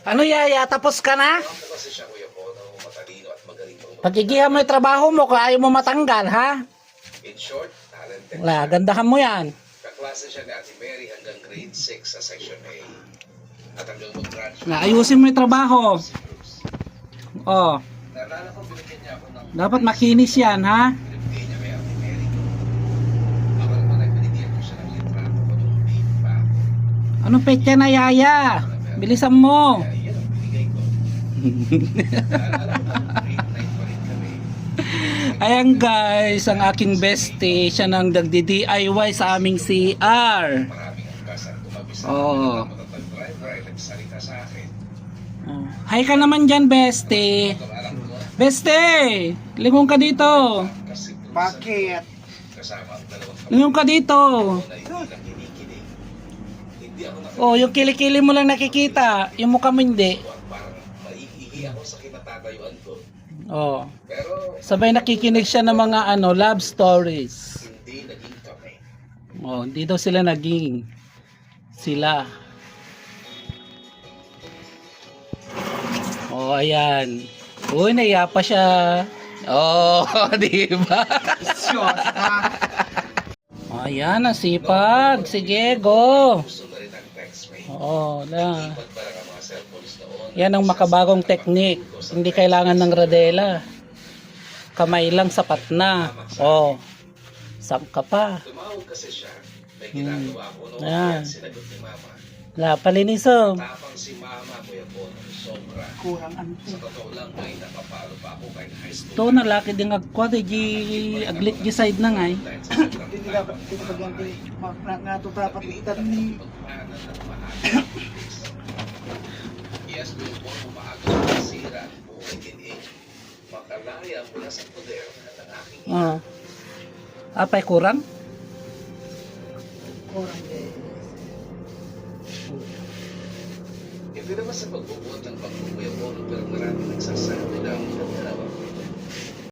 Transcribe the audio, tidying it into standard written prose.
Ano yaya, tapos ka na? Alam mo kasi siya, Kuya Bono, matalino at magaling pang Pagigihan mo yung trabaho mo kung ayaw mo matanggal, ha? In short, talented Wala, siya. gandahan mo yan. Kaklase siya ni Ate Mary hanggang grade 6 sa Section A. At hanggang mag-graduate. Ayusin mo yung trabaho. Si Bruce. Oh, Naalala ko, binigyan niya ako ng dapat makinis yan, ha? binibigay niya kay Ate Mary. Ako naman ay binigyan ko siya ng litrato ko nung baby pa ako. Anong petya na yaya? Bilisan mo. Kaya iyan ang binigay ko. Naalala ko, grade 9 pa rin kami. Ayan guys, ang aking bestie, siya nang nagdi-DIY sa aming CR. Maraming angkas ang tumabi sa Oo. akin. Matatag driver ay nagsalita sa akin. Oh. Hi ka naman dyan, bestie. Ito alam ko, Bestie, lingon ka dito. kasi Bakit? kasama ang dalawang Lingon ka dito. na hindi lang kinikinig. Hindi ako Oh, yung kilikili mo lang nakikita, yung mukha mo hindi. nakakatuwa. Parang maiihi ako sa kinatatayuan ko. Oh, Pero sabay nakikinig siya ng mga love stories. hindi naging kami. Oh, hindi daw sila naging sila. Oh, ayan. Uy, naiya pa siya. Oh, di ba? Short, ha? Oh, ayan, nasipag. Sige, go. Gusto na rin ang text me. Oo, na. Ipag para ka mga cellphones noon. Yan ang makabagong technique. Hindi kailangan ng radela. Kamay lang sapat na. Oh, sam ka pa. Tumawag kasi siya. May ginagawa ko noon. Ayan. Kaya sinagot ni Mama. La, paliniso. Tapang si Mama, Kuya Bono, sobra. Kurang ano. Sa totoo lang, may napapalo pa ako kahit high school. To na laki ding agkwat di aglit di side na ngay. Dahil sa sobrang Hindi dapat, hindi ba yan, nga ito dapat itan ni... pagpaanan ng maaga. Yes, Kuya Bono, maaga masira ang buhay din eh. Makalaya mula sa poder ng aking ina. Apay kurang? Kurang eh. Hindi naman sa pagbubuhat ng Kuya Bono, pero marami nagsasabi na ang